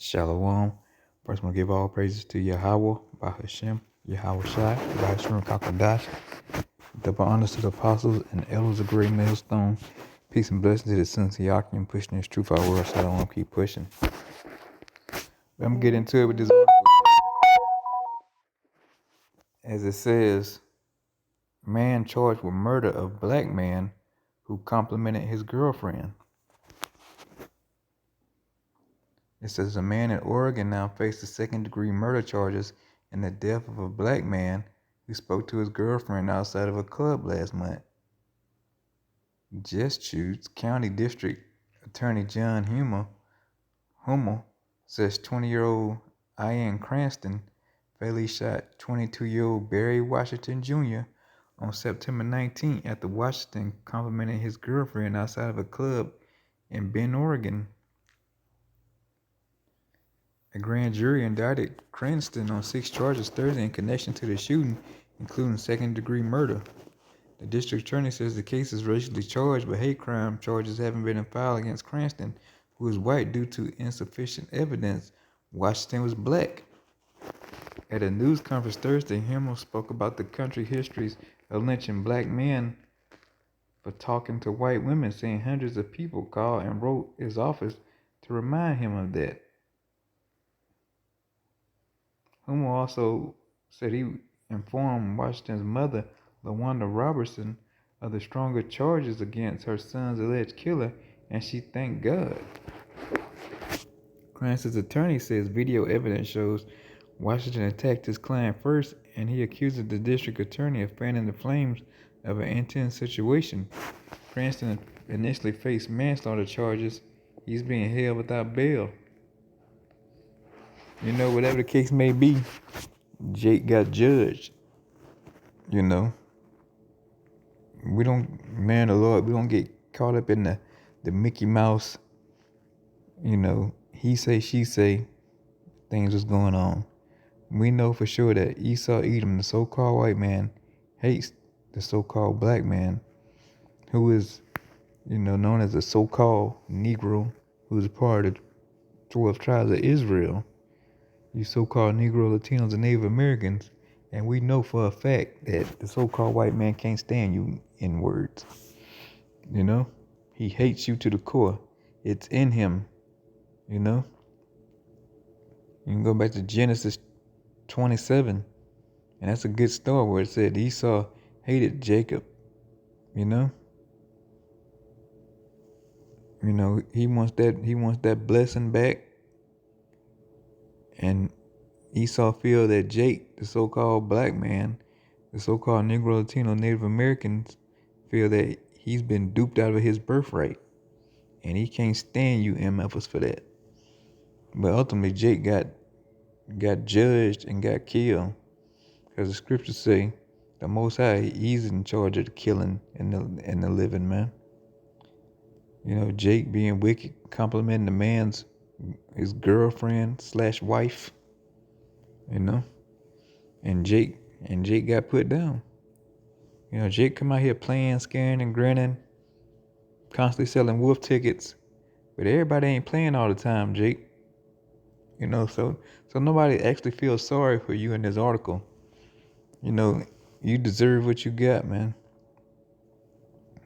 Shalom. First, I'm going to give all praises to Yahweh, by Hashem, Yahweh Shai, by Hashem Kakadash. Double honors to the apostles and elders of Great Millstone. Peace and blessings to the sons of Yakim pushing this truth out world, so I don't want to keep pushing. But I'm going to get into it with this article. As it says, man charged with murder of black man who complimented his girlfriend. It says a man in Oregon now faces second-degree murder charges in the death of a black man who spoke to his girlfriend outside of a club last month. Deschutes County District Attorney John Hummel says 20-year-old Ian Cranston fatally shot 22-year-old Barry Washington Jr. on September 19 after Washington complimented his girlfriend outside of a club in Bend, Oregon. A grand jury indicted Cranston on 6 charges Thursday in connection to the shooting, including second-degree murder. The district attorney says the case is racially charged, but hate crime charges haven't been filed against Cranston, who is white due to insufficient evidence. Washington was black. At a news conference Thursday, Hummel spoke about the country histories of lynching black men for talking to white women, saying hundreds of people called and wrote his office to remind him of that. Hummel also said he informed Washington's mother, LaWanda Robertson, of the stronger charges against her son's alleged killer, and she thanked God. Cranston's attorney says video evidence shows Washington attacked his client first, and he accuses the district attorney of fanning the flames of an intense situation. Cranston initially faced manslaughter charges. He's being held without bail. Whatever the case may be, Jake got judged. We don't, man, the Lord, we don't get caught up in the Mickey Mouse, he say, she say, things was going on. We know for sure that Esau Edom, the so-called white man, hates the so-called black man, who is, known as the so-called Negro, who is a part of the 12 tribes of Israel. You so-called Negro, Latinos, and Native Americans, and we know for a fact that the so-called white man can't stand you in words. He hates you to the core. It's in him, You can go back to Genesis 27, and that's a good story where it said Esau hated Jacob, He wants that blessing back. And Esau feel that Jake, the so-called black man, the so-called Negro, Latino, Native Americans, feel that he's been duped out of his birthright. And he can't stand you MFers for that. But ultimately, Jake got judged and got killed. Because the scriptures say the Most High, he's in charge of the killing and the living, man. Jake being wicked, complimenting his girlfriend / wife, and Jake got put down. Jake come out here playing, scaring and grinning, constantly selling wolf tickets, but everybody ain't playing all the time, Jake. So nobody actually feels sorry for you in this article. You deserve what you got, man.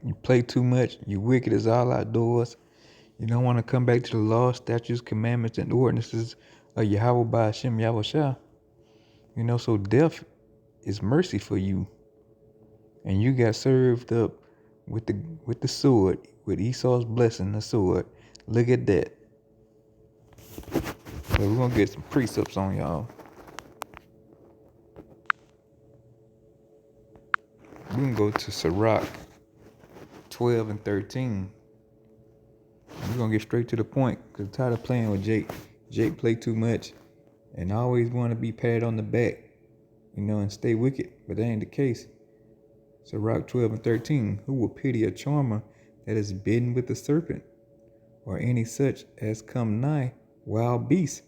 You play too much, you wicked as all outdoors. You don't want to come back to the law, statutes, commandments, and ordinances of Yahweh by Hashem Yahweh Shah. So death is mercy for you. And you got served up with the sword, with Esau's blessing, the sword. Look at that. So we're going to get some precepts on y'all. We're going to go to Sirach 12 and 13. We're going to get straight to the point, because I'm tired of playing with Jake. Jake play too much and always want to be patted on the back, and stay wicked, but that ain't the case. Sirach 12 and 13, who will pity a charmer that is bitten with the serpent, or any such as come nigh wild beasts?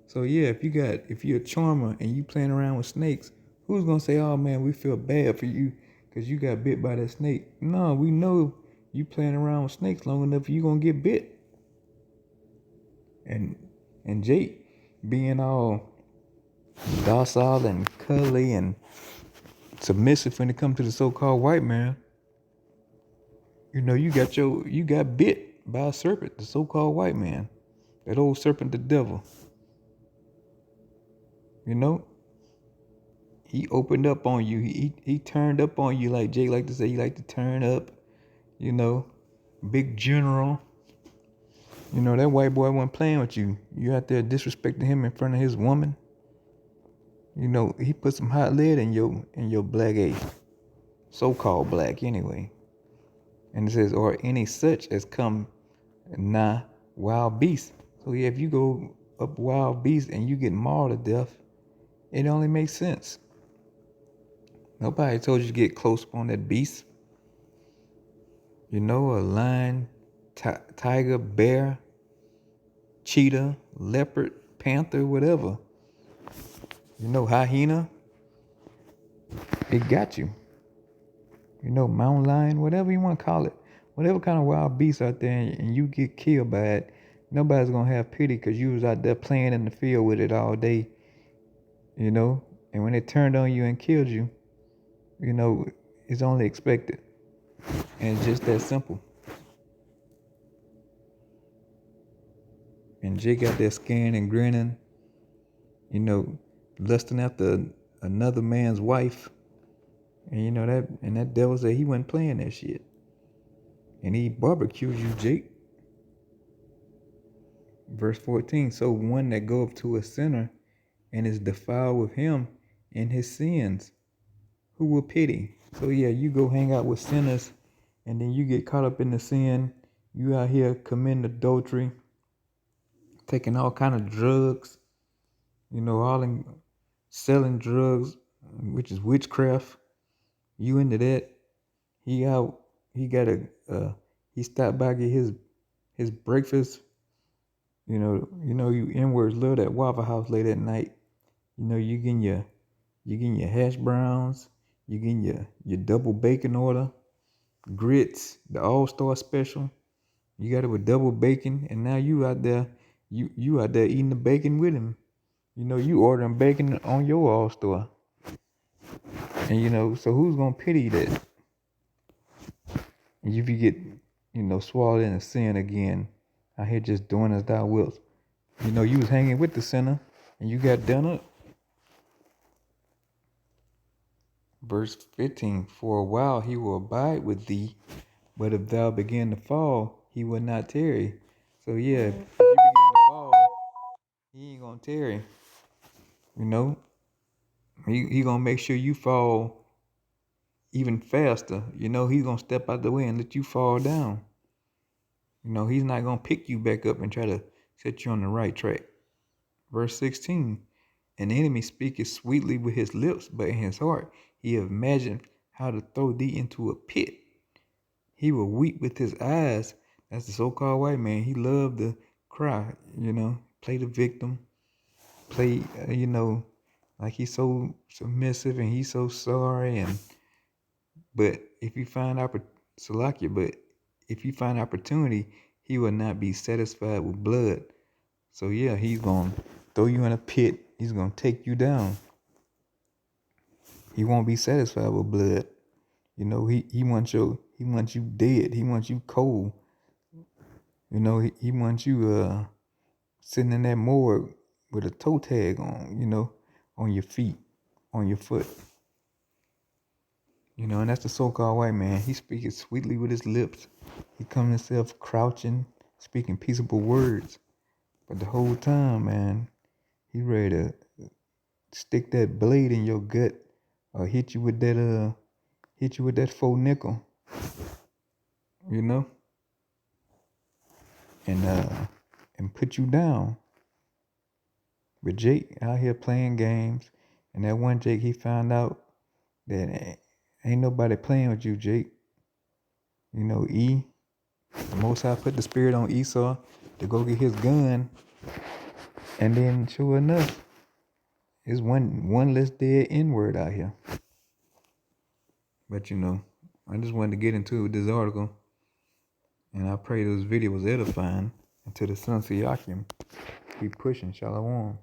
So yeah, if you're a charmer and you playing around with snakes, who's gonna say, oh man, we feel bad for you because you got bit by that snake? No, we know you playing around with snakes long enough, you gonna get bit. And And Jake being all docile and cuddly and submissive when it comes to the so-called white man, you got bit by a serpent, the so-called white man, that old serpent, the devil. You know, he opened up on you. He turned up on you, like Jake like to say. He like to turn up. You know, big general. You know that white boy wasn't playing with you. You out there disrespecting him in front of his woman. You know he put some hot lead in your black ace, so-called black anyway. And it says, or any such as come nigh wild beast. So yeah, if you go up wild beast and you get mauled to death, it only makes sense. Nobody told you to get close upon that beast. You know, a lion, tiger, bear, cheetah, leopard, panther, whatever. You know, hyena, it got you. You know, mountain lion, whatever you want to call it. Whatever kind of wild beast out there and you get killed by it, nobody's going to have pity because you was out there playing in the field with it all day, you know. And when it turned on you and killed you, you know, it's only expected. And it's just that simple. And Jake out there scaring and grinning, you know, lusting after another man's wife. And you know that devil said he wasn't playing that shit. And he barbecued you, Jake. Verse 14, so one that goeth to a sinner and is defiled with him in his sins, who will pity? So yeah, you go hang out with sinners and then you get caught up in the sin. You out here committing adultery, taking all kind of drugs, you know, all in selling drugs, which is witchcraft. You into that? He out. He got he stopped by get his breakfast. You know, you inwards love that Waffle House late at night. You know, you getting your hash browns, you getting your double bacon order, grits, the all-star special. You got it with double bacon, and now you out there, you out there eating the bacon with him. You know, you ordering bacon on your all-star. And you know, so who's gonna pity that? And if you get, you know, swallowed in a sin again, out here just doing as thou wilt. You know, you was hanging with the sinner and you got done up. Verse 15, for a while he will abide with thee, but if thou begin to fall, he will not tarry. So yeah, if you begin to fall, he ain't gonna tarry. You know, he gonna make sure you fall even faster. You know, he's gonna step out the way and let you fall down. You know, he's not gonna pick you back up and try to set you on the right track. Verse 16, an enemy speaketh sweetly with his lips, but in his heart he imagined how to throw thee into a pit. He will weep with his eyes. That's the so-called white man. He loved to cry, you know, play the victim, play, you know, like he's so submissive and he's so sorry. But if you find opportunity, he will not be satisfied with blood. So yeah, he's gonna throw you in a pit. He's gonna take you down. He won't be satisfied with blood. You know, he wants you dead. He wants you cold. You know, he wants you sitting in that morgue with a toe tag on, you know, on your feet, on your foot. You know, and that's the so-called white man. He speaking sweetly with his lips. He comes himself crouching, speaking peaceable words. But the whole time, man, he ready to stick that blade in your gut or hit you with that 4 nickel, you know, and put you down. But Jake out here playing games, and that one Jake, he found out that ain't nobody playing with you, Jake. You know, the Most High put the spirit on Esau to go get his gun, and then sure enough, there's one less dead N-word out here. But you know, I just wanted to get into this article, and I pray this video was edifying unto the sons of Yakim. Keep pushing. Shalom.